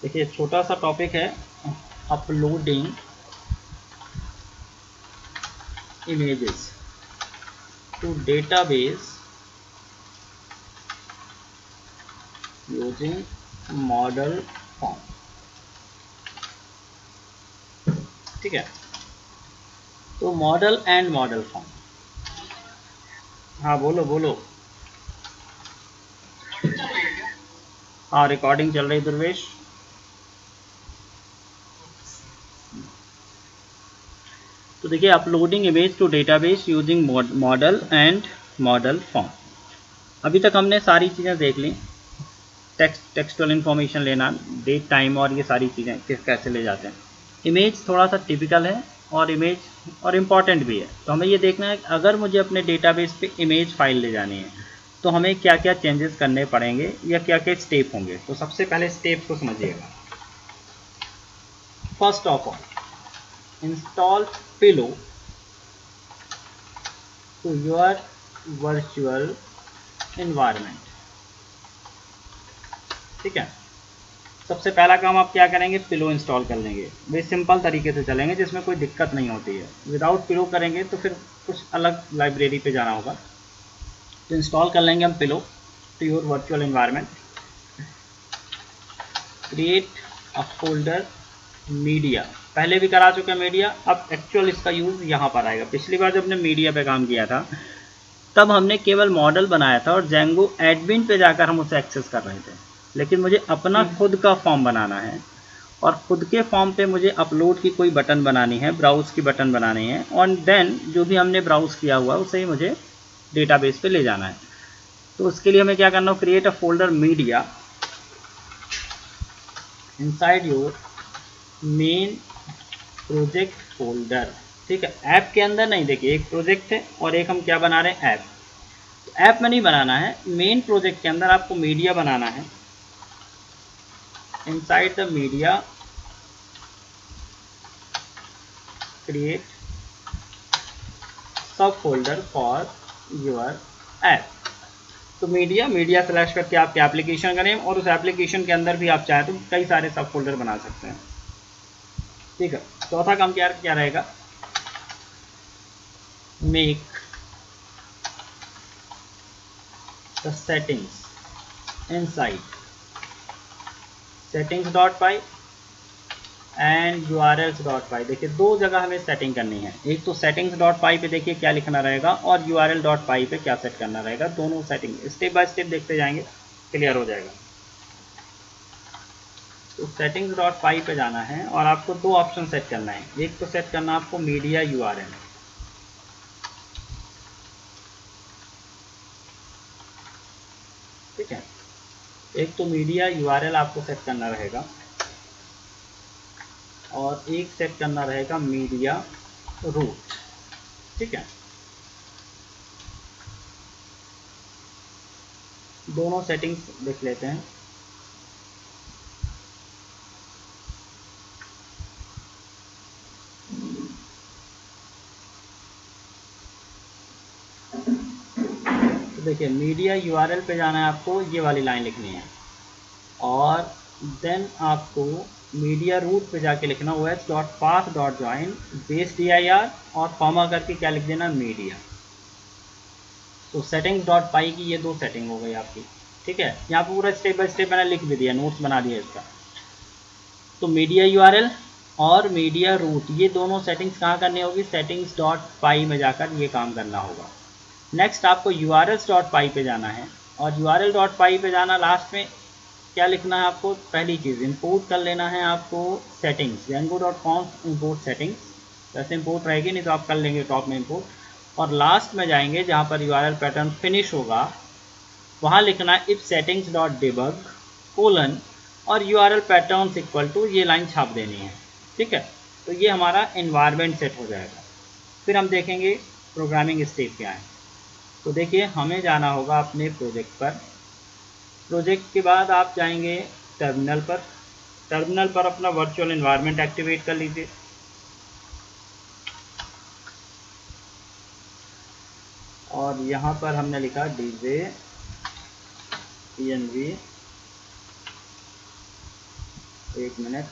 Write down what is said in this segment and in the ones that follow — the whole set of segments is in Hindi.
देखिए छोटा सा टॉपिक है, uploading images to database using model form. ठीक है, तो मॉडल एंड मॉडल फॉर्म। हाँ बोलो बोलो। हाँ रिकॉर्डिंग चल रही दुर्वेश। तो देखिए uploading image to database using model and model form. अभी तक हमने सारी चीज़ें देख ली, टेक्सटुअल इन्फॉर्मेशन लेना, डेट टाइम और ये सारी चीज़ें कैसे ले जाते हैं। इमेज थोड़ा सा टिपिकल है और इमेज और इम्पॉर्टेंट भी है। तो हमें ये देखना है अगर मुझे अपने डेटाबेस पे इमेज फाइल ले जानी है तो हमें क्या क्या चेंजेस करने पड़ेंगे या क्या क्या स्टेप होंगे। तो सबसे पहले स्टेप्स को समझिएगा। First of all install pillow to your virtual environment. ठीक है, सबसे पहला काम आप क्या करेंगे, पिलो इंस्टॉल कर लेंगे। वे सिंपल तरीके से चलेंगे जिसमें कोई दिक्कत नहीं होती है। विदाउट पिलो करेंगे तो फिर कुछ अलग लाइब्रेरी पे जाना होगा। तो इंस्टॉल कर लेंगे हम pillow to your virtual environment. Create a folder media, पहले भी करा चुके हैं मीडिया, अब एक्चुअल इसका यूज़ यहाँ पर आएगा। पिछली बार जब हमने मीडिया पे काम किया था तब हमने केवल मॉडल बनाया था और जेंगो एडमिन पे जाकर हम उसे एक्सेस कर रहे थे। लेकिन मुझे अपना खुद का फॉर्म बनाना है और खुद के फॉर्म पे मुझे अपलोड की कोई बटन बनानी है, ब्राउज़ की बटन बनानी है और देन जो भी हमने ब्राउज़ किया हुआ उसे मुझे डेटाबेस पे ले जाना है। तो उसके लिए हमें क्या करना है, create a folder media inside your main project folder. ठीक है, ऐप के अंदर नहीं। देखिए एक प्रोजेक्ट है और एक हम क्या बना रहे हैं, ऐप। तो ऐप में नहीं बनाना है, मेन प्रोजेक्ट के अंदर आपको मीडिया बनाना है। इनसाइड द मीडिया क्रिएट सब फोल्डर फॉर योर ऐप। तो मीडिया सेलेक्ट करके आपके एप्लीकेशन का नेम और उस एप्लीकेशन के अंदर भी आप चाहें तो कई सारे सब फोल्डर बना सकते हैं। ठीक है, चौथा काम क्या रहेगा, make the settings inside settings.py and urls.py। देखिए दो जगह हमें सेटिंग करनी है, एक तो settings.py पे देखिए क्या लिखना रहेगा और url.py पे क्या सेट करना रहेगा। दोनों सेटिंग स्टेप बाय स्टेप देखते जाएंगे, क्लियर हो जाएगा। तो settings.py पे जाना है और आपको दो ऑप्शन सेट करना है। एक तो सेट करना आपको मीडिया URL, ठीक है, एक तो मीडिया URL आपको सेट करना रहेगा और एक सेट करना रहेगा मीडिया रूट। ठीक है, दोनों सेटिंग्स देख लेते हैं। तो देखिए मीडिया URL पे जाना है आपको, ये वाली लाइन लिखनी है और देन आपको मीडिया रूट पे जाके लिखना os.path.join बेस dir और कॉमा करके क्या लिख देना, मीडिया। तो settings.py की ये दो सेटिंग हो गई आपकी। ठीक है, यहाँ पर पूरा स्टेप बाय स्टेप मैंने लिख भी दिया, नोट्स बना दिया इसका। तो मीडिया URL और मीडिया रूट ये दोनों सेटिंग्स कहाँ करनी होगी, settings.py में जाकर ये काम करना होगा। नेक्स्ट आपको urls.py पे जाना है और url.py पे जाना, लास्ट में क्या लिखना है आपको, पहली चीज़ इंपोर्ट कर लेना है आपको सेटिंग्स, django.conf इंपोर्ट सेटिंग्स। वैसे इंपोर्ट रहेगी नहीं तो आप कर लेंगे टॉप में इंपोर्ट। और लास्ट में जाएंगे जहाँ पर URL पैटर्न फिनिश होगा वहाँ लिखना है if settings.debug कोलन और URL पैटर्न इक्वल टू, ये लाइन छाप देनी है। ठीक है, तो ये हमारा इन्वायरमेंट सेट हो जाएगा। फिर हम देखेंगे प्रोग्रामिंग स्टेप क्या है। तो देखिए हमें जाना होगा अपने प्रोजेक्ट पर। प्रोजेक्ट के बाद आप जाएंगे टर्मिनल पर। टर्मिनल पर अपना वर्चुअल इन्वायरमेंट एक्टिवेट कर लीजिए और यहाँ पर हमने लिखा DJ env एक मिनट,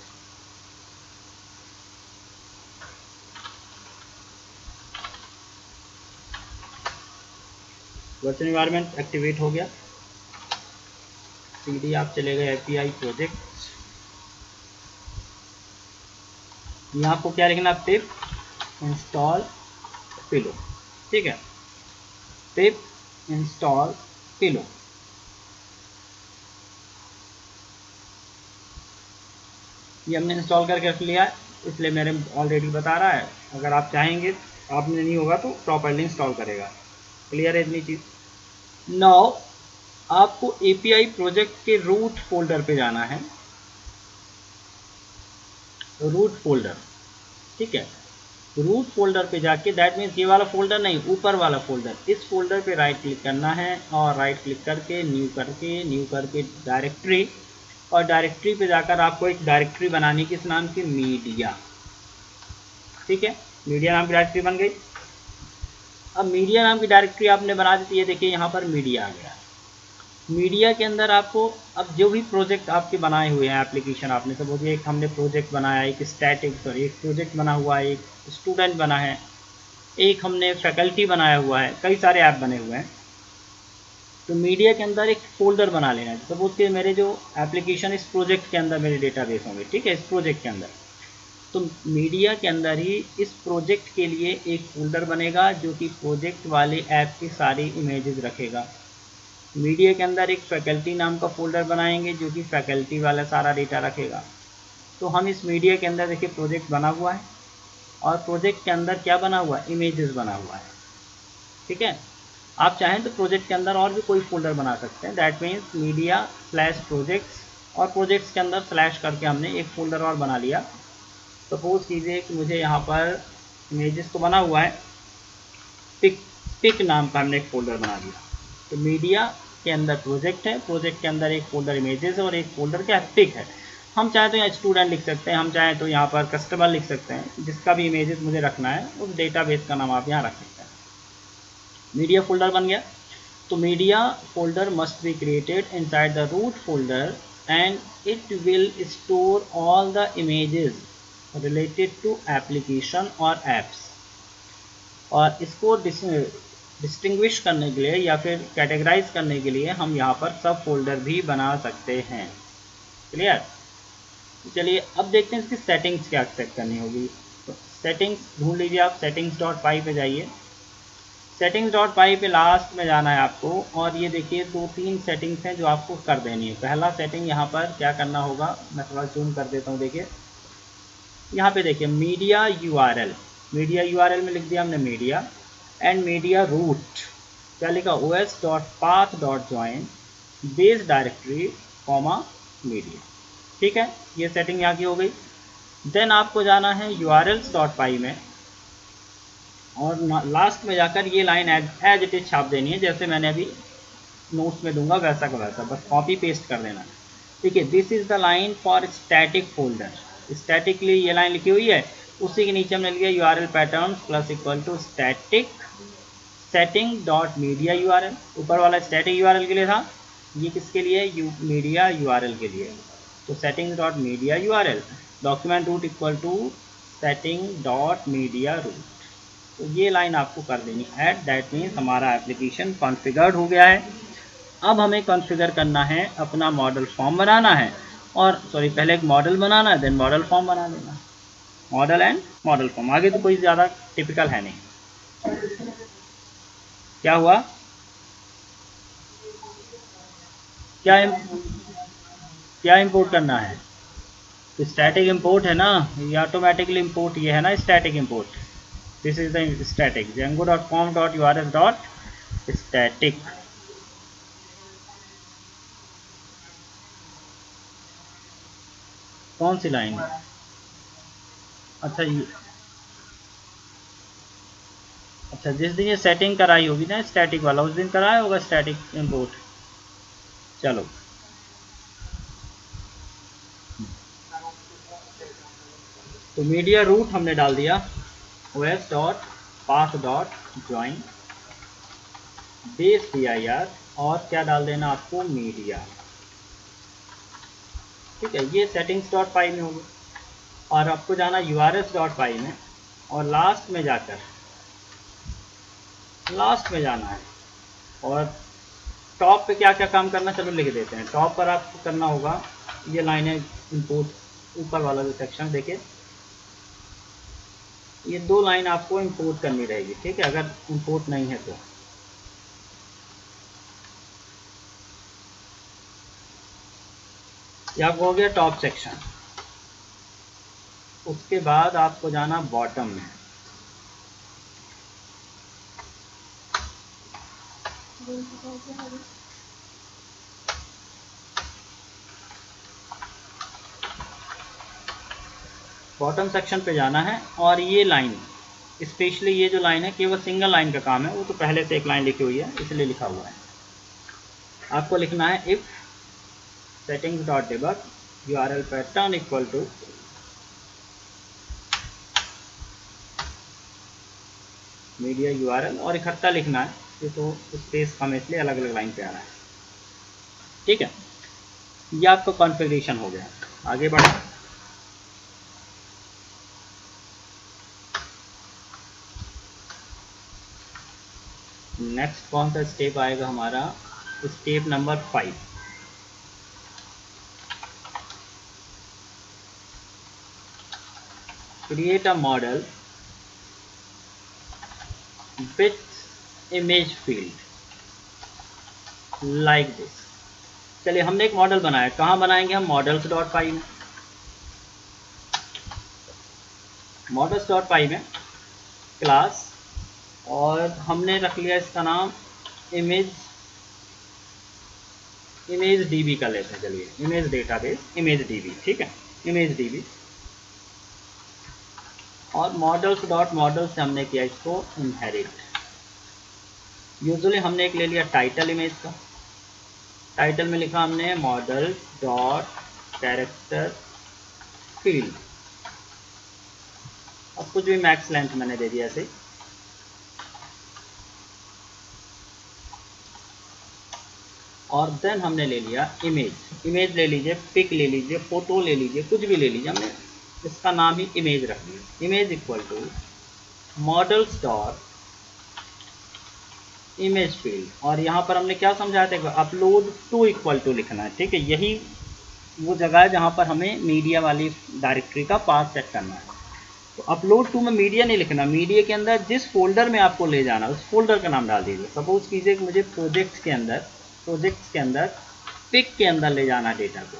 वर्चुअल इन्वायरमेंट एक्टिवेट हो गया। सीधे आप चले गए एपीआई प्रोजेक्ट, यहाँ आपको क्या लिखना, पिप इंस्टॉल पिलो, ठीक है, पिप इंस्टॉल पिलो। ये हमने इंस्टॉल करके रख लिया है, इसलिए मेरे ऑलरेडी बता रहा है। अगर आप चाहेंगे, आपने नहीं होगा तो प्रॉपरली इंस्टॉल करेगा। क्लियर है इतनी चीज़। नाउ आपको एपीआई प्रोजेक्ट के रूट फोल्डर पे जाना है, रूट फोल्डर, ठीक है। रूट फोल्डर पे जाके, दैट मीन्स ये वाला फोल्डर नहीं, ऊपर वाला फोल्डर, इस फोल्डर पे राइट क्लिक करना है और राइट क्लिक करके न्यू करके डायरेक्टरी, और डायरेक्टरी पे जाकर आपको एक डायरेक्टरी बनाने की, इस नाम की मीडिया, ठीक है। मीडिया नाम की डायरेक्टरी बन गई। अब मीडिया नाम की डायरेक्टरी आपने बना दी, ये देखिए यहाँ पर मीडिया आ गया। मीडिया के अंदर आपको अब जो भी प्रोजेक्ट आपके बनाए हुए हैं, एप्लीकेशन आपने, सपोज एक हमने प्रोजेक्ट बनाया, एक एक प्रोजेक्ट बना हुआ है, एक स्टूडेंट बना है, एक हमने फैकल्टी बनाया हुआ है, कई सारे ऐप बने हुए हैं। तो मीडिया के अंदर एक फोल्डर बना लेना है। सपोज कि मेरे जो एप्लीकेशन इस प्रोजेक्ट के अंदर मेरे डेटाबेस होंगे, ठीक है, इस प्रोजेक्ट के अंदर, तो मीडिया के अंदर ही इस प्रोजेक्ट के लिए एक फोल्डर बनेगा जो कि प्रोजेक्ट वाले ऐप की सारी इमेजेस रखेगा। मीडिया के अंदर एक फैकल्टी नाम का फोल्डर बनाएंगे जो कि फैकल्टी वाला सारा डेटा रखेगा। तो हम इस मीडिया के अंदर देखिए प्रोजेक्ट बना हुआ है, और प्रोजेक्ट के अंदर क्या बना हुआ है, इमेजेस बना हुआ है, ठीक है। आप चाहें तो प्रोजेक्ट के अंदर और भी कोई फोल्डर बना सकते हैं, that means media slash projects, और प्रोजेक्ट्स के अंदर स्लैश करके हमने एक फोल्डर और बना लिया। सपोज कीजिए कि मुझे यहाँ पर इमेजेस तो बना हुआ है, पिक पिक नाम का हमने एक फोल्डर बना दिया। तो मीडिया के अंदर प्रोजेक्ट है, प्रोजेक्ट के अंदर एक फोल्डर इमेजेस है और एक फोल्डर क्या है, पिक है। हम चाहे तो यहाँ स्टूडेंट लिख सकते हैं, हम चाहे तो यहाँ पर कस्टमर लिख सकते हैं, जिसका भी इमेजेस मुझे रखना है उस डेटाबेस का नाम आप यहाँ रख सकते हैं। मीडिया फोल्डर बन गया। तो media folder must be created inside the root folder and it will store all the images related to application और एप्स। और इसको डिस्टिंग्विश करने के लिए या फिर कैटेगराइज करने के लिए हम यहाँ पर सब फोल्डर भी बना सकते हैं। क्लियर। चलिए अब देखते हैं इसकी सेटिंग्स क्या सेट करनी होगी। तो सेटिंग्स ढूंढ लीजिए आप, settings.py पे जाइए। settings.py पे लास्ट में जाना है आपको, और ये देखिए 2-3 सेटिंग्स हैं जो आपको कर देनी है। पहला सेटिंग यहाँ पर क्या करना होगा, मैं थोड़ा जूम कर देता हूँ। देखिए यहाँ पे देखिए मीडिया यूआरएल, मीडिया यूआरएल में लिख दिया हमने मीडिया, एंड मीडिया रूट क्या लिखा, os.path.join base directory comma media, ठीक है। ये सेटिंग यहाँ की हो गई। देन आपको जाना है urls.py में, और लास्ट में जाकर ये लाइन एज इट इज छाप देनी है, जैसे मैंने अभी नोट्स में दूंगा वैसा का वैसा, बस कॉपी पेस्ट कर देना। ठीक है, this is the line for static folder. Static के लिए ये लाइन लिखी हुई है, उसी के नीचे हमने लिखा URL pattern plus equal to static setting dot media URL. ऊपर वाला स्टैटिक यूआरएल के लिए था, ये किसके लिए, मीडिया यूआरएल के लिए। तो setting dot media URL, document root equal to setting dot media root. तो ये लाइन आपको कर देनी है। दैट मीन्स हमारा एप्लीकेशन कॉन्फ़िगर्ड हो गया है। अब हमें कॉन्फ़िगर करना है, अपना मॉडल फॉर्म बनाना है, और सॉरी पहले एक मॉडल बनाना है, देन मॉडल फॉर्म बना लेना। मॉडल एंड मॉडल फॉर्म, आगे तो कोई ज़्यादा टिपिकल है नहीं। क्या हुआ, क्या क्या इंपोर्ट करना है, तो स्टैटिक इंपोर्ट है ना, ये ऑटोमेटिकली इंपोर्ट ये है ना, static import. This is the static django.com.urls.static। कौन सी लाइन, अच्छा ये, अच्छा जिस दिन ये सेटिंग कराई होगी ना स्टैटिक वाला, उस दिन कराया होगा स्टैटिक इंपोर्ट। चलो तो मीडिया रूट हमने डाल दिया, os.path.join बेस dir, और क्या डाल देना आपको, मीडिया। ठीक है, ये सेटिंग्स डॉट पाई में होगी। और आपको जाना urls डॉट पाई में, और लास्ट में जाकर लास्ट में जाना है। और टॉप पे क्या क्या काम करना, चलो लिख देते हैं। टॉप पर आपको करना होगा ये लाइनें इंपोर्ट, ऊपर वाला जो सेक्शन देखिए, ये 2 लाइन आपको इंपोर्ट करनी रहेगी, ठीक है, अगर इंपोर्ट नहीं है तो। या हो गया टॉप सेक्शन। उसके बाद आपको जाना बॉटम में। बॉटम सेक्शन पे जाना है, और ये लाइन, स्पेशली ये जो लाइन है केवल सिंगल लाइन का काम है, वो तो पहले से एक लाइन लिखी हुई है इसलिए लिखा हुआ है। आपको लिखना है if settings dot debug URL pattern equal to media URL, और इकट्ठा लिखना है, ये तो स्पेस कम इसलिए अलग अलग लाइन पे आ रहा है, ठीक है। ये आपका कॉन्फ़िगरेशन हो गया। आगे बढ़े, नेक्स्ट कौन सा स्टेप आएगा हमारा, step number 5। Create a model with image field like this. चलिए हमने एक मॉडल बनाया, कहाँ बनाएंगे हम, मॉडल्स डॉट पाई में। मॉडल्स डॉट पाई में क्लास, और हमने रख लिया इसका नाम इमेज डीबी का लेते हैं। चलिए इमेज डेटाबेस इमेज डीबी, ठीक है, इमेज डीबी। और मॉडल्स डॉट मॉडल से हमने किया इसको इनहेरिट। यूजुअली हमने एक ले लिया टाइटल इमेज का, टाइटल में लिखा हमने मॉडल डॉट कैरेक्टर फील्ड, अब कुछ भी मैक्स लेंथ मैंने दे दिया ऐसे। और देन हमने ले लिया इमेज ले लीजिए, पिक ले लीजिए, फोटो ले लीजिए, कुछ भी ले लीजिए, हमने इसका नाम ही इमेज रख लिया। Image equal to models dot image field, और यहाँ पर हमने क्या समझाया था, अपलोड टू इक्वल टू लिखना है, ठीक है। यही वो जगह है जहाँ पर हमें मीडिया वाली डायरेक्टरी का पाथ सेट करना है। तो अपलोड टू में मीडिया नहीं लिखना, मीडिया के अंदर जिस फोल्डर में आपको ले जाना उस फोल्डर का नाम डाल दीजिए। सपोज कीजिए कि मुझे प्रोजेक्ट्स के अंदर पिक के अंदर ले जाना डेटा को,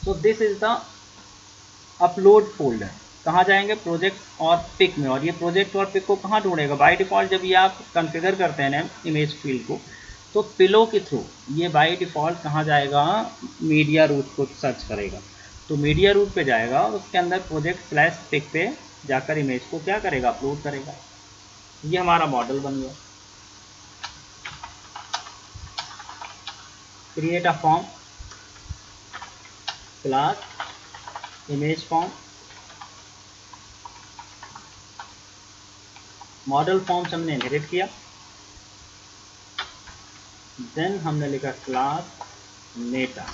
so this is the upload folder. कहाँ जाएंगे, प्रोजेक्ट और पिक में। और ये प्रोजेक्ट और पिक को कहाँ ढूंढेगा, बाय डिफ़ॉल्ट जब ये आप कॉन्फ़िगर करते हैं ना इमेज फील्ड को, तो पिलो के थ्रू ये बाय डिफ़ॉल्ट कहाँ जाएगा, मीडिया रूट को सर्च करेगा। तो मीडिया रूट पे जाएगा और उसके अंदर प्रोजेक्ट स्लैश पिक पे जाकर इमेज को क्या करेगा, अपलोड करेगा। ये हमारा मॉडल बन गया। Create a form, class image form, model form से हमने इनहेरिट किया। देन हमने लिखा क्लास मेटा।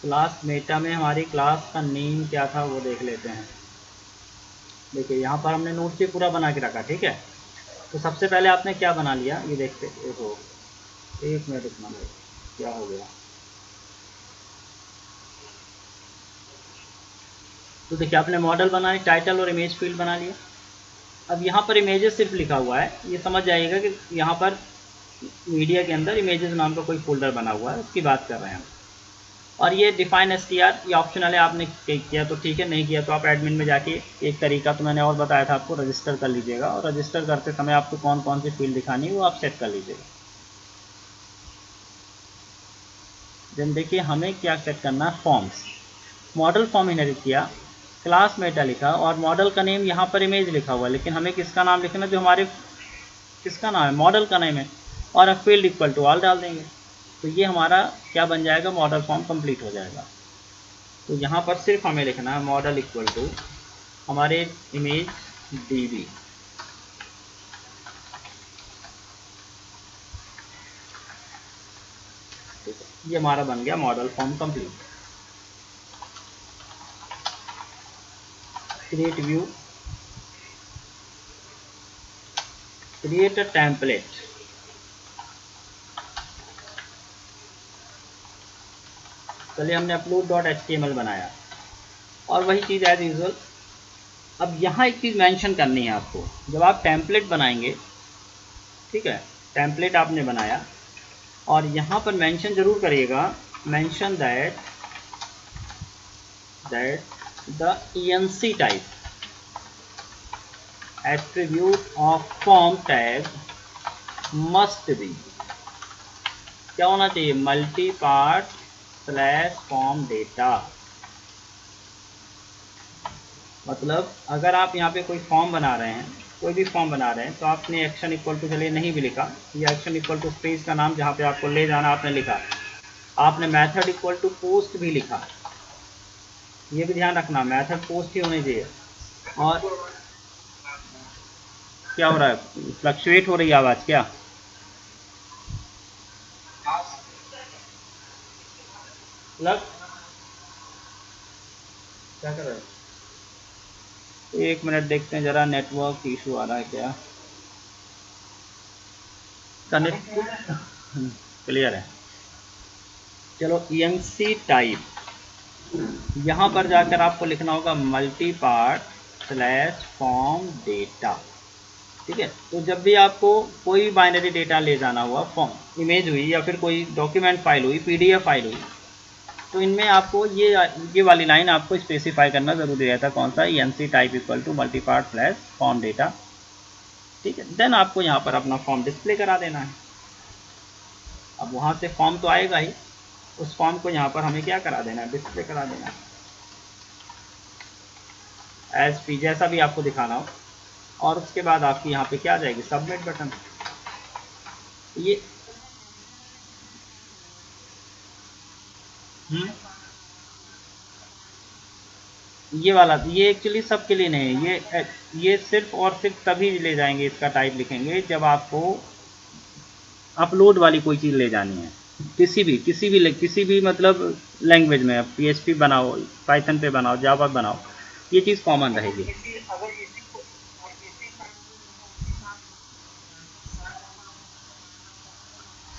क्लास मेटा में हमारी क्लास का नेम क्या था वो देख लेते हैं। देखिए यहाँ पर हमने नोट से पूरा बना के रखा, ठीक है। तो सबसे पहले आपने क्या बना लिया, ये देखते, देखो 1 मिनट रुकना भाई, क्या हो गया। तो देखिए आपने मॉडल बनाए, टाइटल और इमेज फील्ड बना लिया। अब यहाँ पर इमेजेस सिर्फ लिखा हुआ है, ये समझ जाइएगा कि यहाँ पर मीडिया के अंदर इमेजेस नाम का कोई फोल्डर बना हुआ है, उसकी बात कर रहे हैं हम। और ये डिफाइन str ये ऑप्शनल है, आपने किया तो ठीक है, नहीं किया तो आप एडमिन में जाके एक तरीका तो मैंने और बताया था आपको, रजिस्टर कर लीजिएगा। और रजिस्टर करते समय आपको कौन कौन सी फील्ड दिखानी है वो आप सेट कर लीजिएगा। देन देखिए हमें क्या सेट करना है, फॉर्म्स। मॉडल फॉर्म इनहेरिट किया, क्लास मेटा लिखा, और मॉडल का नेम यहाँ पर इमेज लिखा हुआ है, लेकिन हमें किसका नाम लिखना, जो हमारे किसका नाम है, मॉडल का नेम है। और अब फील्ड इक्वल टू ऑल डाल देंगे, तो ये हमारा क्या बन जाएगा, मॉडल फॉर्म कंप्लीट हो जाएगा। तो यहाँ पर सिर्फ हमें लिखना है मॉडल इक्वल टू हमारे इमेज डीबी। ये हमारा बन गया model form complete. Create view, create a template. चलिए हमने upload.html बनाया और वही चीज़ एज यूजुअल। अब यहाँ एक चीज़ मेंशन करनी है आपको, जब आप टेम्पलेट बनाएंगे, ठीक है, टेम्पलेट आपने बनाया और यहाँ पर मेंशन जरूर करिएगा, mention that the enc type attribute of form tag must be, क्या होना चाहिए, मल्टी पार्ट / फॉर्म डेटा। मतलब अगर आप यहाँ पे कोई फॉर्म बना रहे हैं, कोई भी फॉर्म बना रहे हैं, तो आपने एक्शन इक्वल टू, चलिए नहीं भी लिखा, या एक्शन इक्वल टू पेज का नाम जहाँ पे आपको ले जाना आपने लिखा, आपने मेथड इक्वल टू पोस्ट भी लिखा, ये भी ध्यान रखना मेथड पोस्ट ही होनी चाहिए। और क्या हो रहा है, फ्लक्चुएट हो रही है आवाज़ क्या? लग क्या कर रहा है, एक मिनट देखते हैं जरा, नेटवर्क इशू आ रहा है क्या? कनेक्ट क्लियर है। चलो enc टाइप, यहाँ पर जाकर आपको लिखना होगा मल्टी पार्ट / फॉर्म डेटा, ठीक है। तो जब भी आपको कोई भी बाइनरी डेटा ले जाना हुआ, फॉर्म इमेज हुई या फिर कोई डॉक्यूमेंट फाइल हुई, PDF फाइल हुई, तो इनमें आपको ये वाली लाइन आपको स्पेसिफाई करना ज़रूरी रहता है, कौन सा, enc type equal to multi part / form data, ठीक है। देन आपको यहाँ पर अपना फॉर्म डिस्प्ले करा देना है। अब वहाँ से फॉर्म तो आएगा ही, उस फॉर्म को यहाँ पर हमें क्या करा देना है, डिस्प्ले करा देना है एज पी, जैसा भी आपको दिखाना हो। और उसके बाद आपकी यहाँ पे क्या आ जाएगी, सबमिट बटन। ये ये वाला, ये एक्चुअली सबके लिए नहीं है, ये सिर्फ और सिर्फ तभी ले जाएंगे, इसका टाइप लिखेंगे जब आपको अपलोड वाली कोई चीज़ ले जानी है, किसी भी मतलब लैंग्वेज में, PHP बनाओ, पाइथन पे बनाओ, जावा बनाओ, ये चीज़ कॉमन रहेगी।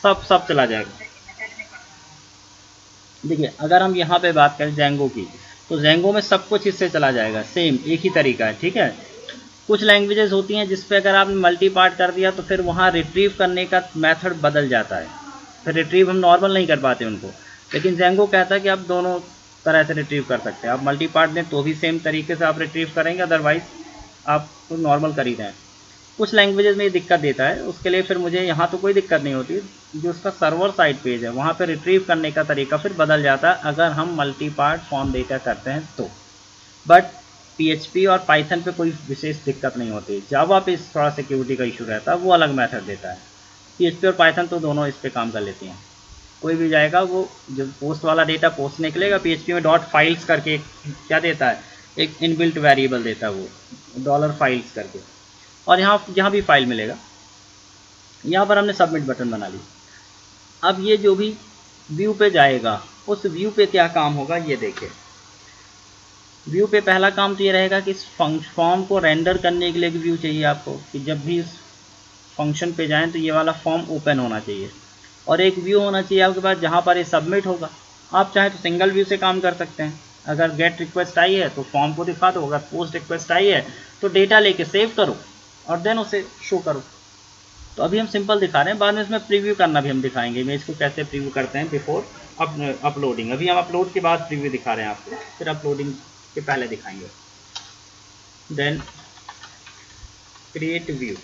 सब चला जाएगा। देखिए अगर हम यहाँ पे बात करें जेंगो की, तो जेंगो में सब कुछ इससे चला जाएगा, सेम एक ही तरीका है, ठीक है। कुछ लैंग्वेजेस होती हैं जिस पे अगर आपने मल्टी पार्ट कर दिया तो फिर वहाँ रिट्रीव करने का मेथड बदल जाता है, फिर रिट्रीव हम नॉर्मल नहीं कर पाते उनको। लेकिन जेंगो कहता है कि आप दोनों तरह से रिट्रीव कर सकते हैं, आप मल्टी पार्ट दें तो भी सेम तरीके से आप रिट्रीव करेंगे, अदरवाइज आप तो नॉर्मल कर ही दें। कुछ लैंग्वेजेस में ये दिक्कत देता है, उसके लिए फिर मुझे यहाँ तो कोई दिक्कत नहीं होती, जो उसका सर्वर साइड पेज है वहाँ पे रिट्रीव करने का तरीका फिर बदल जाता है अगर हम मल्टी पार्ट फॉर्म डेटा करते हैं तो। बट PHP और पाइथन पे कोई विशेष दिक्कत नहीं होती, जावा पे थोड़ा सिक्योरिटी का इशू रहता है, वो अलग मेथड देता है। PHP और पाइथन तो दोनों इस पर काम कर लेती हैं, कोई भी जाएगा वो जो पोस्ट वाला डेटा पोस्ट निकलेगा, PHP में डॉट फाइल्स करके क्या देता है, एक इनबिल्ट वेरिएबल देता है वो $फाइल्स करके, और यहाँ भी फाइल मिलेगा। यहाँ पर हमने सबमिट बटन बना लिया। अब ये जो भी व्यू पे जाएगा, उस व्यू पे क्या काम होगा ये देखिए। व्यू पे पहला काम तो ये रहेगा कि इस फॉर्म को रेंडर करने के लिए एक व्यू चाहिए आपको, कि जब भी इस फंक्शन पे जाएं तो ये वाला फॉर्म ओपन होना चाहिए, और एक व्यू होना चाहिए आपके पास जहाँ पर ये सबमिट होगा। आप चाहें तो सिंगल व्यू से काम कर सकते हैं, अगर गेट रिक्वेस्ट आई है तो फॉर्म को दिखा दो, अगर पोस्ट रिक्वेस्ट आई है तो डेटा लेके सेव करो और देन उसे शो करो। तो अभी हम सिंपल दिखा रहे हैं, बाद में इसमें प्रीव्यू करना भी हम दिखाएंगे, इमेज को कैसे प्रीव्यू करते हैं बिफोर अपलोडिंग। अभी हम अपलोड के बाद प्रीव्यू दिखा रहे हैं आपको, फिर अपलोडिंग के पहले दिखाएंगे। देन क्रिएट व्यू,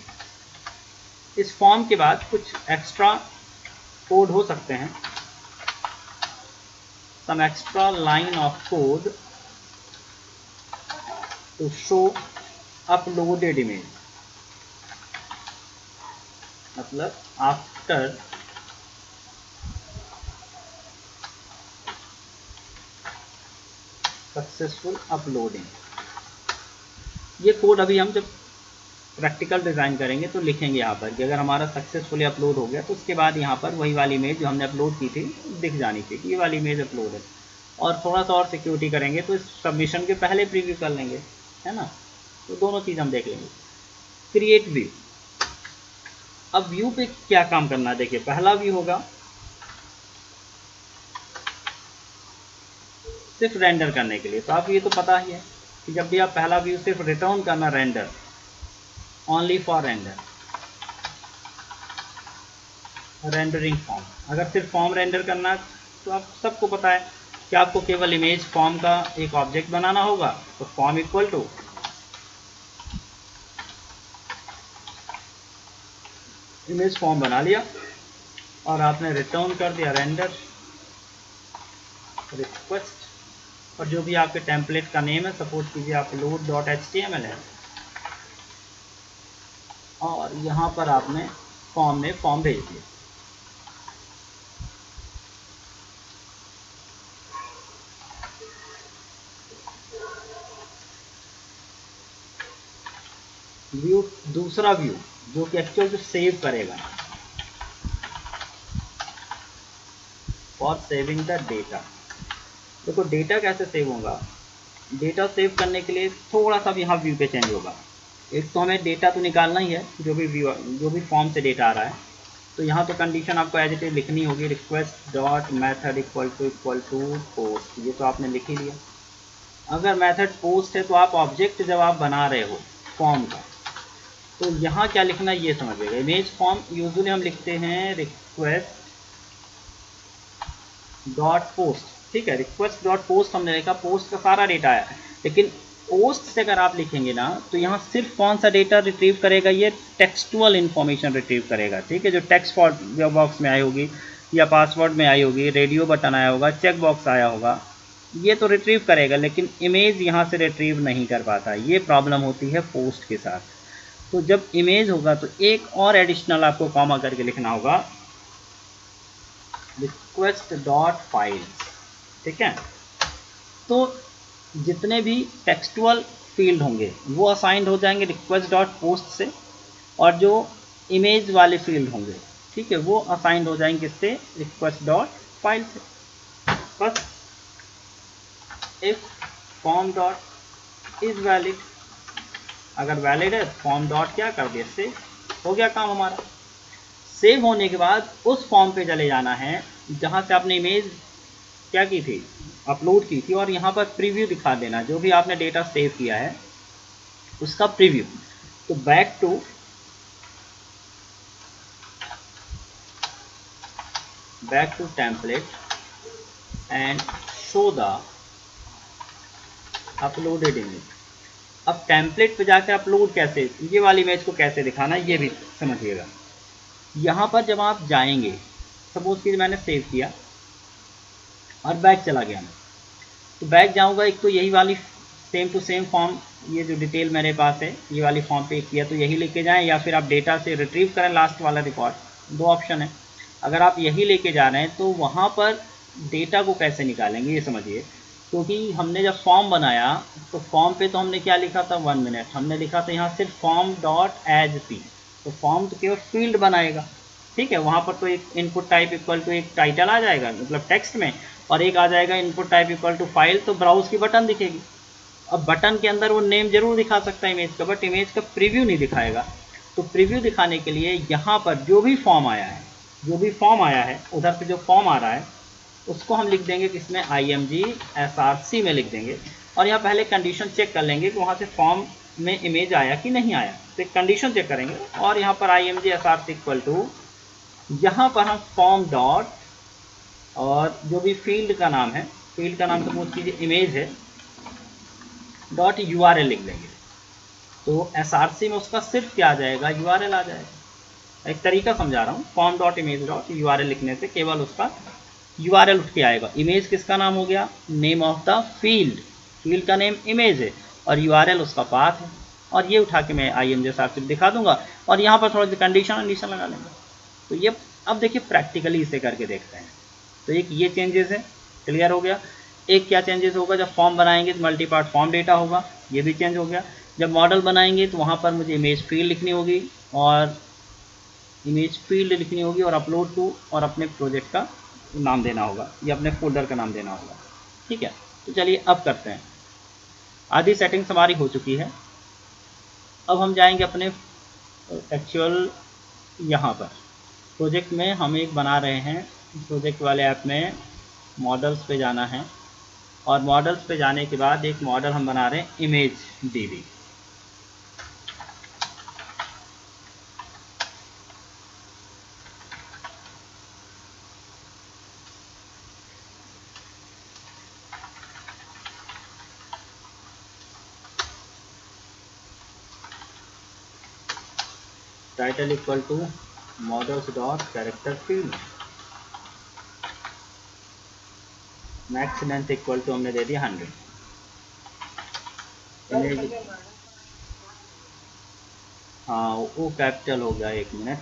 इस फॉर्म के बाद कुछ एक्स्ट्रा कोड हो सकते हैं, some extra line of code to show uploaded image, मतलब आफ्टर सक्सेसफुल अपलोडिंग, ये कोड अभी हम जब प्रैक्टिकल डिज़ाइन करेंगे तो लिखेंगे यहाँ पर कि अगर हमारा सक्सेसफुली अपलोड हो गया तो उसके बाद यहाँ पर वही वाली इमेज जो हमने अपलोड की थी दिख जानी चाहिए कि ये वाली इमेज अपलोड है। और थोड़ा सा और सिक्योरिटी करेंगे तो इस सबमिशन के पहले प्रीव्यू कर लेंगे, है ना। तो दोनों चीज़ हम देख लेंगे। Create view. अब व्यू पे क्या काम करना है, देखिए पहला व्यू होगा सिर्फ रेंडर करने के लिए, तो आपको ये तो पता ही है कि जब भी आप पहला व्यू सिर्फ रिटर्न करना render, only for render, rendering form. अगर सिर्फ फॉर्म रेंडर करना है तो आप सबको पता है कि आपको केवल इमेज फॉर्म का एक ऑब्जेक्ट बनाना होगा, तो form equal to image form बना लिया और आपने रिटर्न कर दिया रेंडर रिक्वेस्ट, और जो भी आपके टेम्पलेट का नेम है, सपोज कीजिए upload.html है, और यहाँ पर आपने फॉर्म में फॉर्म भेज दिया। व्यू, दूसरा व्यू जो कि एक्चुअल जो सेव करेगा, फॉर सेविंग द डेटा। देखो डेटा कैसे सेव होगा, डेटा सेव करने के लिए थोड़ा सा भी यहाँ व्यू पे चेंज होगा। एक तो हमें डेटा तो निकालना ही है, जो भी फॉर्म से डेटा आ रहा है, तो यहाँ तो कंडीशन आपको एज इट इज लिखनी होगी, request dot method equal to post, ये तो आपने लिख ही लिया। अगर मेथड पोस्ट है तो आप ऑब्जेक्ट जब आप बना रहे हो फॉर्म का, तो यहाँ क्या लिखना है ये समझिएगा। इमेज फॉर्म यूजुअली हम लिखते हैं रिक्वेस्ट डॉट पोस्ट, ठीक है, रिक्वेस्ट डॉट पोस्ट हमने लिखा, पोस्ट का सारा डेटा है। लेकिन पोस्ट से अगर आप लिखेंगे ना तो यहाँ सिर्फ कौन सा डेटा रिट्रीव करेगा, ये टेक्सटुअल इन्फॉर्मेशन रिट्रीव करेगा, ठीक है, जो टेक्स्ट बॉक्स में आई होगी या पासवर्ड में आई होगी, रेडियो बटन आया होगा, चेक बॉक्स आया होगा, ये तो रिट्रीव करेगा, लेकिन इमेज यहाँ से रिट्रीव नहीं कर पाता। ये प्रॉब्लम होती है पोस्ट के साथ। तो जब इमेज होगा तो एक और एडिशनल आपको कॉमा करके लिखना होगा, रिक्वेस्ट डॉट फाइल्स, ठीक है। तो जितने भी टेक्सटुअल फील्ड होंगे वो असाइंड हो जाएंगे रिक्वेस्ट डॉट पोस्ट से, और जो इमेज वाले फील्ड होंगे, ठीक है, वो असाइंड हो जाएंगे किससे, रिक्वेस्ट डॉट फाइल से। बस if form dot is valid, अगर वैलिड है फॉर्म डॉट क्या कर दिया, सेव, हो गया काम हमारा। सेव होने के बाद उस फॉर्म पे चले जाना है जहाँ से आपने इमेज क्या की थी, अपलोड की थी, और यहाँ पर प्रीव्यू दिखा देना, जो भी आपने डेटा सेव किया है उसका प्रीव्यू। तो back to template and show the uploaded image. अब टेम्पलेट पे जाकर अपलोड कैसे, ये वाली इमेज को कैसे दिखाना, ये भी समझिएगा। यहाँ पर जब आप जाएंगे, सपोज कि मैंने सेव किया और बैक चला गया मैं, तो बैक जाऊँगा, एक तो यही वाली सेम टू सेम फॉर्म, ये जो डिटेल मेरे पास है ये वाली फॉर्म पे किया तो यही लेके जाएं, या फिर आप डेटा से रिट्रीव करें लास्ट वाला रिकॉर्ड, दो ऑप्शन है। अगर आप यही लेके जा रहे हैं तो वहाँ पर डेटा को कैसे निकालेंगे ये समझिए। क्योंकि हमने जब फॉर्म बनाया तो फॉर्म पे तो हमने क्या लिखा था, 1 मिनट, हमने लिखा था यहाँ सिर्फ फॉर्म डॉट एज पी, तो फॉर्म तो केवल फील्ड बनाएगा, ठीक है। वहाँ पर तो एक इनपुट टाइप इक्वल टू एक टाइटल आ जाएगा मतलब टेक्स्ट में, और एक आ जाएगा input type equal to file, तो ब्राउज की बटन दिखेगी। अब बटन के अंदर वो नेम जरूर दिखा सकता है इमेज का, बट इमेज का प्रीव्यू नहीं दिखाएगा। तो प्रीव्यू दिखाने के लिए यहाँ पर जो भी फॉर्म आया है उधर से जो फॉर्म आ रहा है उसको हम लिख देंगे किसमें, img src में लिख देंगे, और यहाँ पहले कंडीशन चेक कर लेंगे कि वहाँ से फॉर्म में इमेज आया कि नहीं आया, तो एक कंडीशन चेक करेंगे, और यहाँ पर img src इक्वल टू, यहाँ पर हम फॉर्म डॉट, और जो भी फील्ड का नाम है, फील्ड का नाम सपोज कीजिए इमेज है, डॉट URL लिख देंगे। तो SRC में उसका सिर्फ क्या आ जाएगा, URL आ जाएगा। एक तरीका समझा रहा हूँ, form dot image dot URL लिखने से केवल उसका URL उठ के आएगा। इमेज किसका नाम हो गया, नेम ऑफ द फील्ड का नेम इमेज है, और URL उसका पाथ है, और ये उठा के मैं img src दिखा दूंगा, और यहाँ पर थोड़ा सा कंडीशन लगा लेंगे। तो ये अब देखिए प्रैक्टिकली इसे करके देखते हैं। तो एक ये चेंजेस है, क्लियर हो गया। एक क्या चेंजेस होगा, जब फॉर्म बनाएंगे तो मल्टी पार्ट फॉर्म डेटा होगा, ये भी चेंज हो गया। जब मॉडल बनाएंगे तो वहाँ पर मुझे इमेज फील्ड लिखनी होगी और अपलोड टू और अपने प्रोजेक्ट का नाम देना होगा या अपने फोल्डर का नाम देना होगा। ठीक है, तो चलिए अब करते हैं। आधी सेटिंग्स हमारी हो चुकी है। अब हम जाएंगे अपने एक्चुअल यहाँ पर प्रोजेक्ट में हम एक बना रहे हैं। प्रोजेक्ट वाले ऐप में मॉडल्स पे जाना है और मॉडल्स पे जाने के बाद एक मॉडल हम बना रहे हैं image DB. Title equal to models dot character field, max length equal to हमने दे दिया 100। इमेज, हाँ वो कैपिटल हो गया, 1 मिनट।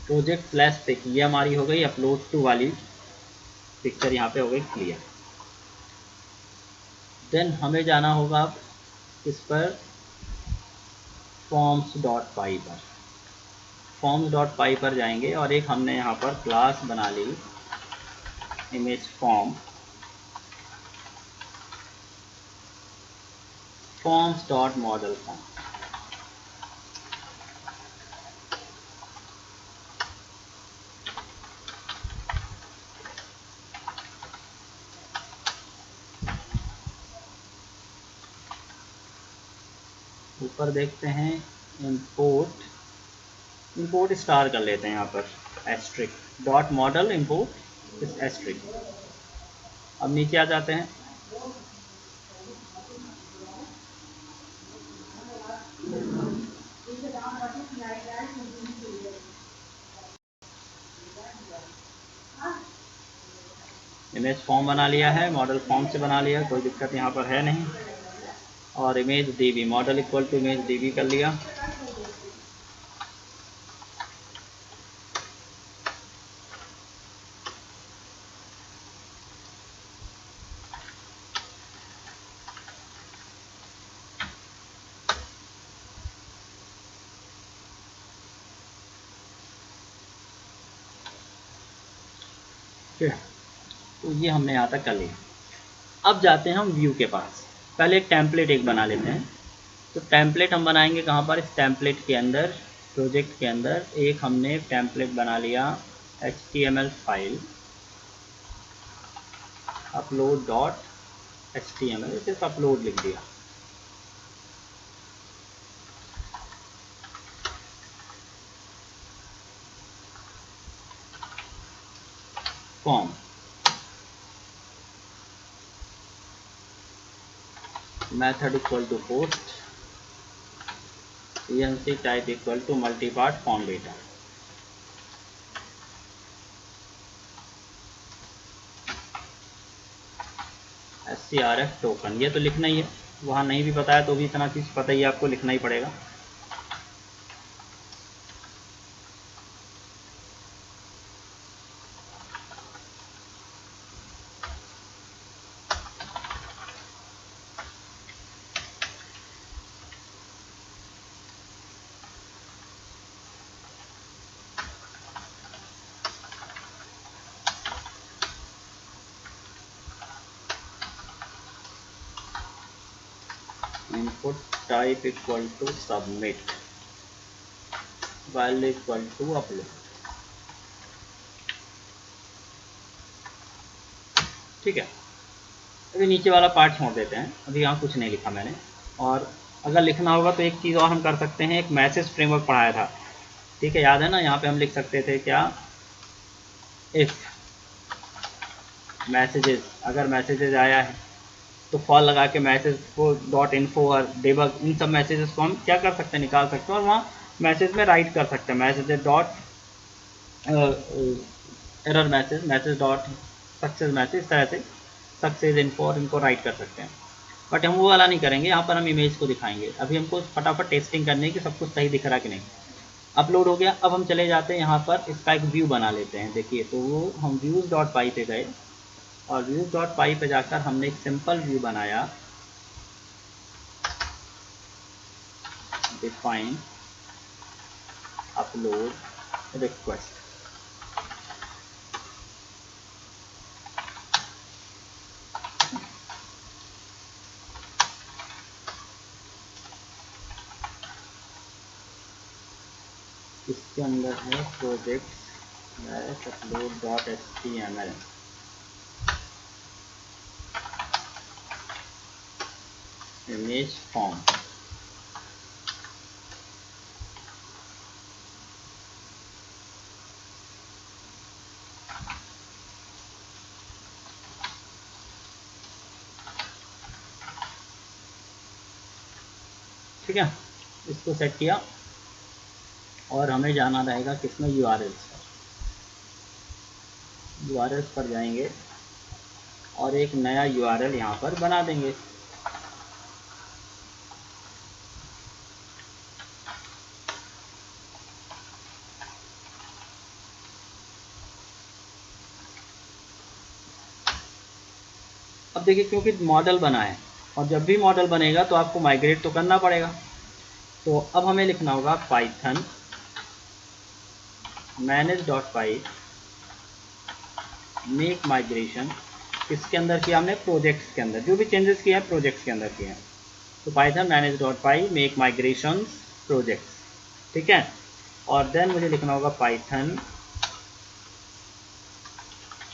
प्रोजेक्ट फ्लैश पिक, ये हमारी हो गई अपलोड टू वाली पिक्चर, यहाँ पे हो गई क्लियर। देन हमें जाना होगा अब इस पर forms.py पर। forms.py पर जाएंगे और एक हमने यहाँ पर क्लास बना ली इमेज फॉर्म, forms.model form। ऊपर देखते हैं इंपोर्ट स्टार कर लेते हैं यहाँ पर asterisk dot model import asterisk. अब नीचे आ जाते हैं, इमेज फॉर्म बना लिया है, मॉडल फॉर्म से बना लिया, कोई दिक्कत यहाँ पर है नहीं। और image DB, model equal to image DB कर लिया। तो ये हमने यहाँ तक कर लिया। अब जाते हैं हम व्यू के पास। पहले एक टेम्पलेट एक बना लेते हैं। तो टेम्पलेट हम बनाएंगे कहाँ पर, इस टेम्पलेट के अंदर, प्रोजेक्ट के अंदर एक हमने टेम्पलेट बना लिया HTML file upload dot HTML, सिर्फ अपलोड लिख दिया। Form method equal to post, ENC type equal to multipart form data. SCRF token, ये तो लिखना ही है, वहाँ नहीं भी बताया तो भी इतना चीज़ पता ही आपको लिखना ही पड़ेगा। Input type equal to submit, value equal to upload. ठीक है, अभी नीचे वाला पार्ट छोड़ देते हैं, अभी यहाँ कुछ नहीं लिखा मैंने। और अगर लिखना होगा तो एक चीज़ और हम कर सकते हैं, एक मैसेज फ्रेमवर्क पढ़ाया था, ठीक है, याद है ना। यहाँ पे हम लिख सकते थे क्या, इफ़ मैसेजेस, अगर मैसेजेस आया है तो फॉर लगा के मैसेज को डॉट इन्फो और डेबग, इन सब मैसेजेस को हम क्या कर सकते हैं, निकाल सकते हैं और वहाँ मैसेज में राइट कर सकते हैं message dot error message, message dot success message, इस तरह से सक्सेस इनको और इनको राइट कर सकते हैं। बट हम वो वाला नहीं करेंगे, यहाँ पर हम इमेज को दिखाएंगे। अभी हमको फटाफट टेस्टिंग करनी है कि सब कुछ सही दिख रहा कि नहीं। अपलोड हो गया। अब हम चले जाते हैं यहाँ पर, इसका एक व्यू बना लेते हैं। देखिए, तो वो हम व्यूज़ डॉट पाई पे गए और व्यूज़ डॉट पाई पे जाकर हमने एक सिंपल व्यू बनाया, डिफाइन अपलोड रिक्वेस्ट। इसके अंदर है projects upload dot HTML। Image form, ठीक है। इसको सेट किया और हमें जाना रहेगा किसमें, URLs पर। URLs पर जाएंगे और एक नया URL यहाँ पर बना देंगे। अब देखिए, क्योंकि मॉडल बना है और जब भी मॉडल बनेगा तो आपको माइग्रेट तो करना पड़ेगा। तो अब हमें लिखना होगा पाइथन manage.py मेक माइग्रेशन। किसके अंदर किया हमने, प्रोजेक्ट्स के अंदर। जो भी चेंजेस किए हैं प्रोजेक्ट्स के अंदर किए हैं। तो Python manage.py make migration projects, ठीक है। और देन मुझे लिखना होगा पाइथन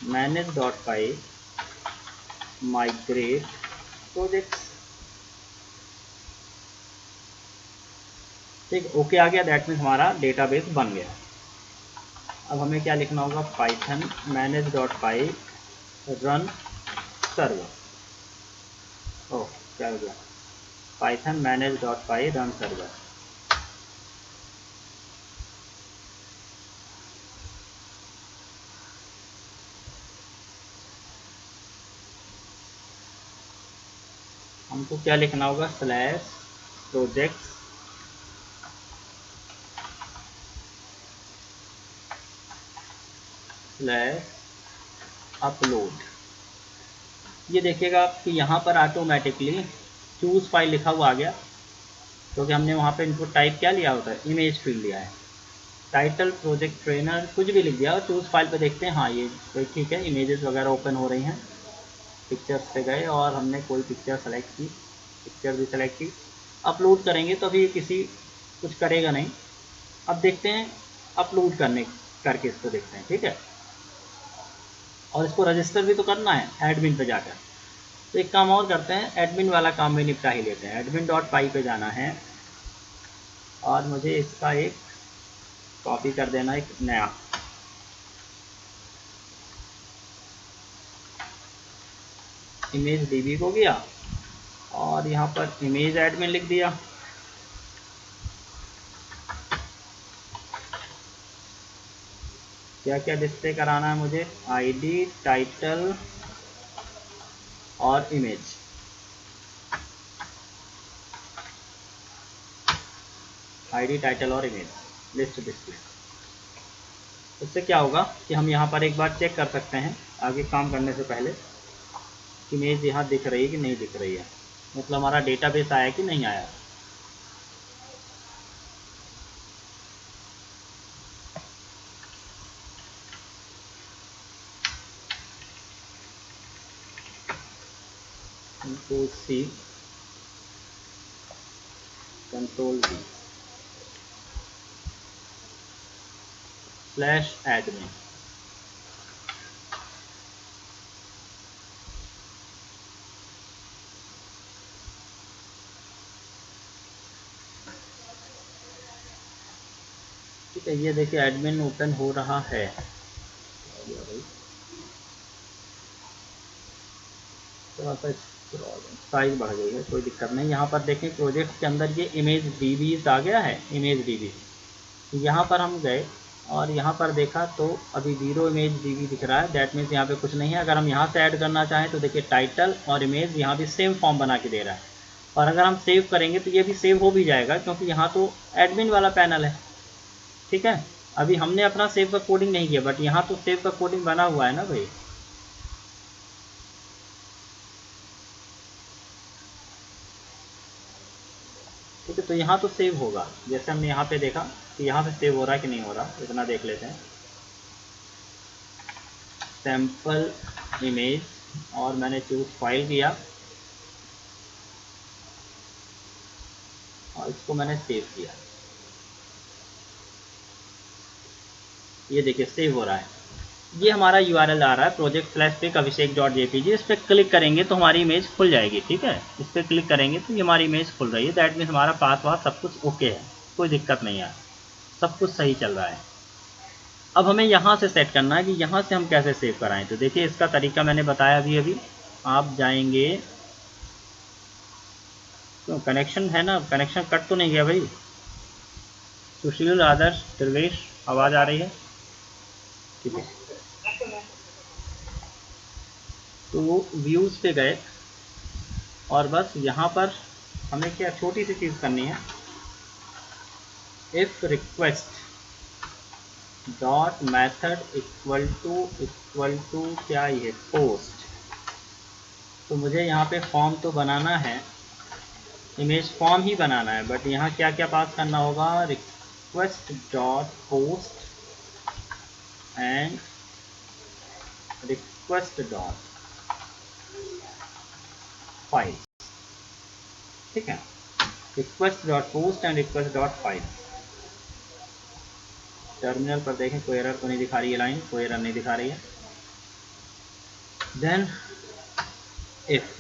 manage.py माइग्रेट प्रोजेक्ट्स, ठीक। ओके आ गया, दैट मीन्स हमारा डेटाबेस बन गया। अब हमें क्या लिखना होगा, पाइथन manage.py रन सर्वर। ओह, क्या हो गया, पाइथन manage.py रन सर्वर। हमको क्या लिखना होगा, स्लैश प्रोजेक्ट्स स्लैश अपलोड। ये देखिएगा कि यहाँ पर ऑटोमेटिकली चूज़ फाइल लिखा हुआ आ गया, क्योंकि हमने वहाँ पे इनपुट टाइप क्या लिया होता है, इमेज फील्ड लिया है। टाइटल, प्रोजेक्ट ट्रेनर, कुछ भी लिख दिया और चूज़ फाइल पे देखते हैं। हाँ, ये कोई ठीक है, इमेजेस वगैरह ओपन हो रही हैं। पिक्चर्स पे गए और हमने कोई पिक्चर सेलेक्ट की, पिक्चर भी सेलेक्ट की। अपलोड करेंगे तो अभी किसी कुछ करेगा नहीं। अब देखते हैं अपलोड करके इसको देखते हैं, ठीक है। और इसको रजिस्टर भी तो करना है एडमिन पे जाकर। तो एक काम और करते हैं, एडमिन वाला काम भी निपटा ही लेते हैं। admin.py पे जाना है और मुझे इसका एक कॉपी कर देना, एक नया इमेज DB को गया और यहाँ पर इमेज एडमिन लिख दिया। क्या क्या डिस्प्ले कराना है मुझे, ID, टाइटल और इमेज। ID, टाइटल और इमेज लिस्ट डिस्प्ले। इससे क्या होगा कि हम यहाँ पर एक बार चेक कर सकते हैं आगे काम करने से पहले, इमेज यहाँ दिख रही है कि नहीं दिख रही है, मतलब हमारा डेटाबेस आया कि नहीं आया। Control C, Control V, /admin। ठीक है, ये देखिए एडमिन ओपन हो रहा है। थोड़ा सा साइज बढ़ गई है, कोई दिक्कत नहीं। यहाँ पर देखें प्रोजेक्ट के अंदर ये इमेज DB आ गया है, इमेज DB। यहाँ पर हम गए और यहाँ पर देखा तो अभी 0 इमेज db दिख रहा है, दैट मीन्स यहाँ पे कुछ नहीं है। अगर हम यहाँ से ऐड करना चाहें तो देखिए टाइटल और इमेज यहाँ भी सेम फॉर्म बना के दे रहा है, और अगर हम सेव करेंगे तो ये भी सेव हो भी जाएगा, क्योंकि यहाँ तो एडमिन वाला पैनल है। ठीक है, अभी हमने अपना सेव का कोडिंग नहीं किया, बट यहाँ तो सेव का कोडिंग बना हुआ है ना भाई। ठीक है, तो यहाँ तो सेव होगा, जैसे हमने यहाँ पे देखा कि यहाँ पे सेव हो रहा है कि नहीं हो रहा, इतना देख लेते हैं। सैम्पल इमेज, और मैंने चूज फाइल किया और इसको मैंने सेव किया। ये देखिए सेव हो रहा है। ये हमारा URL आ रहा है project/pic_abhishek.jpg। इस पर क्लिक करेंगे तो हमारी इमेज खुल जाएगी। ठीक है, इस पर क्लिक करेंगे तो ये हमारी इमेज खुल रही है, दैट मीन्स हमारा पासवर्ड सब कुछ ओके है, कोई दिक्कत नहीं है, सब कुछ सही चल रहा है। अब हमें यहाँ से सेट करना है कि यहाँ से हम कैसे सेव कराएं। तो देखिए इसका तरीका मैंने बताया अभी आप जाएंगे तो कनेक्शन है ना, कनेक्शन कट तो नहीं गया भाई। सुशील, आदर्श, प्रवेश, आवाज़ आ रही है? ठीक है, तो व्यूज़ पे गए और बस यहाँ पर हमें क्या छोटी सी चीज़ करनी है, if request dot method equal to क्या ये पोस्ट। तो मुझे यहाँ पे फॉर्म तो बनाना है, इमेज फॉर्म ही बनाना है, बट यहाँ क्या क्या पास करना होगा, request dot post and request dot file. ठीक है, request dot post and request dot file. Terminal पर देखें कोई एरर तो नहीं दिखा रही है लाइन, कोई एरर नहीं दिखा रही है। Then if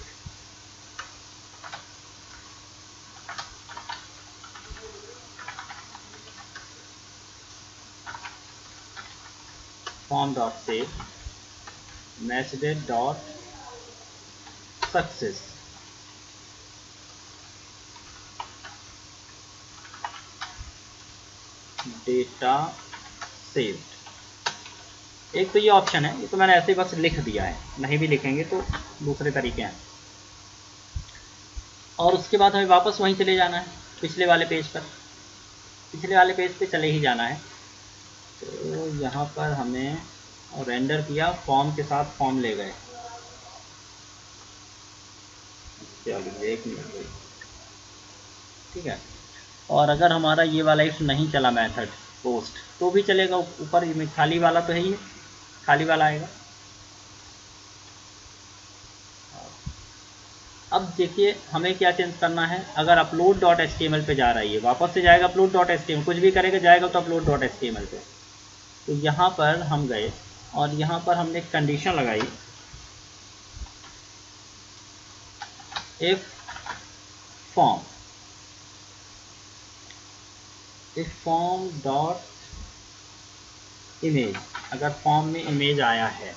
form dot save message dot success data saved. एक तो ये ऑप्शन है, ये तो मैंने ऐसे ही बस लिख दिया है, नहीं भी लिखेंगे तो दूसरे तरीके हैं। और उसके बाद हमें वापस वहीं चले जाना है, पिछले वाले पेज पर, पिछले वाले पेज पे चले ही जाना है। तो यहाँ पर हमें रेंडर किया, फॉर्म के साथ फॉर्म ले गए। चलिए एक मिनट, ठीक है। और अगर हमारा ये वाला इफ नहीं चला मेथड पोस्ट तो भी चलेगा, ऊपर में खाली वाला तो है ही है, खाली वाला आएगा। अब देखिए हमें क्या चेंज करना है, अगर अपलोड डॉट HTML पे जा रही है, वापस से जाएगा अपलोड डॉट HTML, कुछ भी करेगा जाएगा तो अपलोड डॉट HTML पे। तो यहाँ पर हम गए और यहाँ पर हमने कंडीशन लगाई, इफ फॉर्म डॉट इमेज, अगर फॉर्म में इमेज आया है,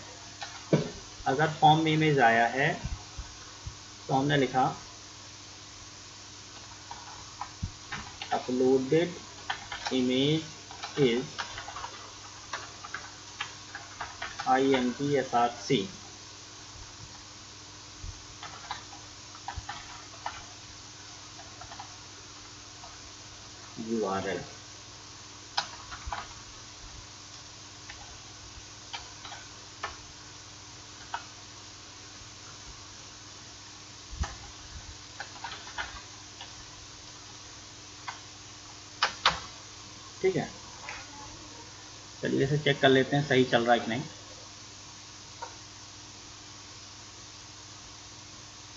अगर फॉर्म में इमेज आया है तो हमने लिखा uploaded image is INTSRC URL। ठीक है, चलिए इसे चेक कर लेते हैं सही चल रहा है कि नहीं।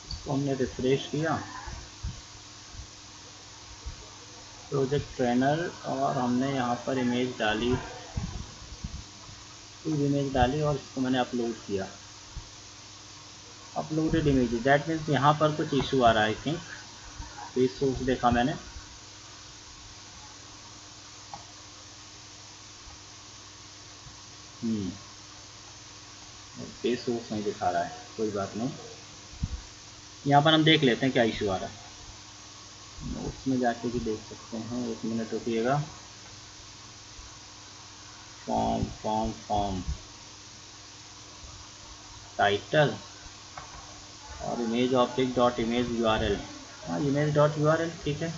इसको हमने रिफ्रेश किया, प्रोजेक्ट ट्रेनर, और हमने यहाँ पर इमेज डाली, इमेज डाली और इसको मैंने अपलोड किया, अपलोडेड इमेज। दैट मीन्स यहाँ पर कुछ इशू आ रहा है, आई थिंक पेज सोर्स देखा मैंने, पेज सोर्स नहीं दिखा रहा है, कोई बात नहीं, यहाँ पर हम देख लेते हैं क्या इशू आ रहा है। नोट्स में जाके भी देख सकते हैं, एक मिनट रुकिएगा। फॉर्म टाइटल और image object dot image URL. हाँ, इमेज डॉट यूआरएल ठीक है।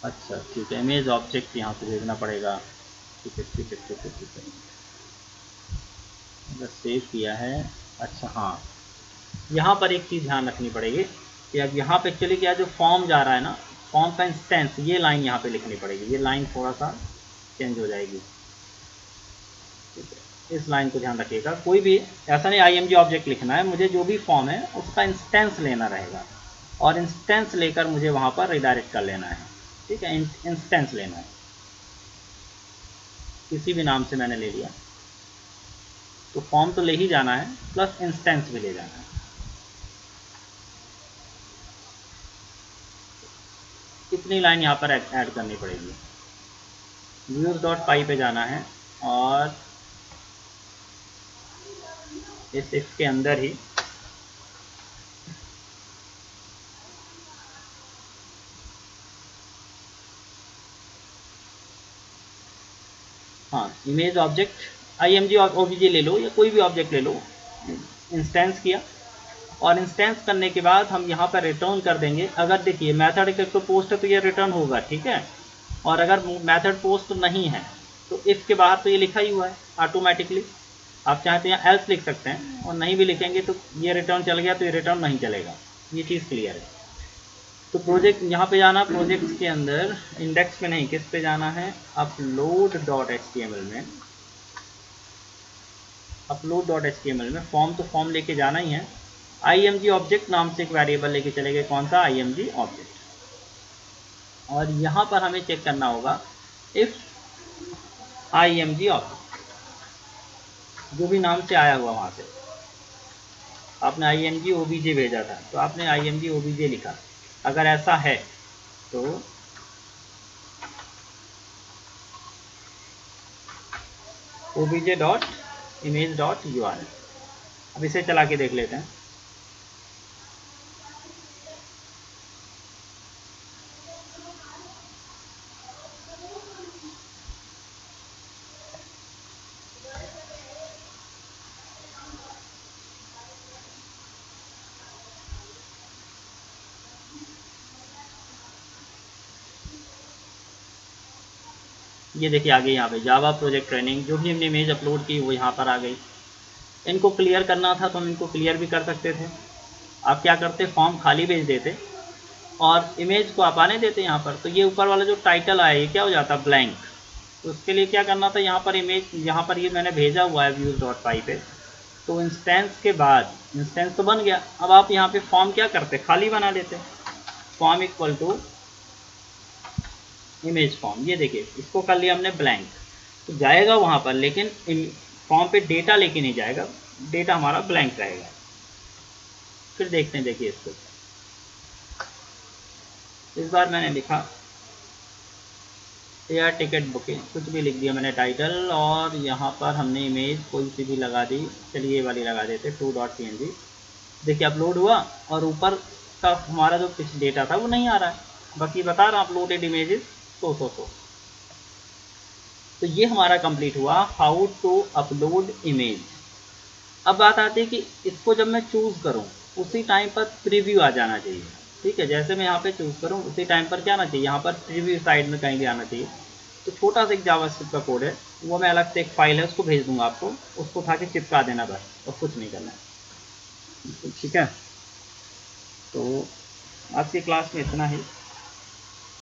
अच्छा ठीक है, इमेज ऑब्जेक्ट यहाँ पे भेजना पड़ेगा। ठीक है ठीक है ठीक है ठीक है, बस सेव किया है। अच्छा हाँ, यहाँ पर एक चीज़ ध्यान रखनी पड़ेगी कि अब यहाँ पे एक्चुअली क्या, जो फॉर्म जा रहा है ना, फॉर्म का इंस्टेंस, ये लाइन यहाँ पे लिखनी पड़ेगी। ये लाइन थोड़ा सा चेंज हो जाएगी, ठीक है, इस लाइन को ध्यान रखिएगा। कोई भी ऐसा नहीं IMG ऑब्जेक्ट लिखना है, मुझे जो भी फॉर्म है उसका इंस्टेंस लेना रहेगा और इंस्टेंस लेकर मुझे वहाँ पर रिडायरेक्ट कर लेना है। ठीक है, इंस्टेंस लेना है, किसी भी नाम से मैंने ले लिया तो फॉर्म तो ले ही जाना है, प्लस इंस्टेंस भी ले जाना है। इतनी लाइन यहाँ पर ऐड करनी पड़ेगी। व्यूज डॉट पाई पे जाना है और इस इफ के अंदर ही हाँ, इमेज ऑब्जेक्ट IMG और OBJ ले लो या कोई भी ऑब्जेक्ट ले लो, इंस्टेंस किया और इंस्टेंस करने के बाद हम यहाँ पर रिटर्न कर देंगे। अगर देखिए मेथड एक तो पोस्ट है तो ये रिटर्न होगा, ठीक है, और अगर मेथड पोस्ट नहीं है तो इफ के बाहर तो ये लिखा ही हुआ है ऑटोमेटिकली। आप चाहे तो यहाँ एल्स लिख सकते हैं और नहीं भी लिखेंगे तो ये रिटर्न चल गया तो ये रिटर्न नहीं चलेगा। ये चीज़ क्लियर है। तो प्रोजेक्ट यहाँ पे जाना, प्रोजेक्ट के अंदर इंडेक्स पे नहीं, किस पे जाना है, अपलोड डॉट HTML में। अपलोड डॉट HTML में फॉर्म तो फॉर्म लेके जाना ही है। IMG ऑब्जेक्ट नाम से एक वेरिएबल लेके चले गए, कौन सा, IMG ऑब्जेक्ट। और यहाँ पर हमें चेक करना होगा इफ IMG ऑब्जेक्ट, जो भी नाम से आया हुआ वहाँ से। आपने IMG OBJ भेजा था तो आपने IMG OBJ लिखा, अगर ऐसा है तो OBJ dot image dot URL। अब इसे चला के देख लेते हैं। ये देखिए आगे यहाँ पे जावा प्रोजेक्ट ट्रेनिंग, जो भी हमने इमेज अपलोड की वो यहाँ पर आ गई। इनको क्लियर करना था तो हम इनको क्लियर भी कर सकते थे। आप क्या करते, फॉर्म खाली भेज देते और इमेज को आप आने देते यहाँ पर, तो ये ऊपर वाला जो टाइटल आया ये क्या हो जाता, ब्लैंक। तो उसके लिए क्या करना था, यहाँ पर इमेज, यहाँ पर ये मैंने भेजा हुआ है व्यूज डॉट पाई पे, तो इंस्टेंस के बाद इंस्टेंस तो बन गया। अब आप यहाँ पे फॉर्म क्या करते, खाली बना देते, form equal to image form. ये देखिए इसको कर लिया हमने ब्लैंक, तो जाएगा वहाँ पर लेकिन फॉर्म पे डेटा लेके नहीं जाएगा, डेटा हमारा ब्लैंक रहेगा। फिर देखते हैं, देखिए इसको इस बार मैंने लिखा एयर टिकट बुकिंग, कुछ भी लिख दिया मैंने टाइटल, और यहाँ पर हमने इमेज कोई सी भी लगा दी। चलिए ये वाली लगा देते 2.png। देखिए अपलोड हुआ और ऊपर का हमारा जो कुछ डेटा था वो नहीं आ रहा है, बाकी बता रहा अपलोडेड इमेजेस सो। तो ये हमारा कंप्लीट हुआ हाउ टू अपलोड इमेज। अब बात आती है कि इसको जब मैं चूज़ करूँ उसी टाइम पर प्रीव्यू आ जाना चाहिए। ठीक है, जैसे मैं यहाँ पे चूज़ करूँ उसी टाइम पर क्या आना चाहिए, यहाँ पर प्रीव्यू साइड में कहीं भी आना चाहिए। तो छोटा सा एक जावास्क्रिप्ट का कोड है, वो मैं अलग से एक फाइल है उसको भेज दूंगा आपको, उसको उठा के चिपका देना बस, और कुछ नहीं करना है। ठीक है, तो आज की क्लास में इतना ही।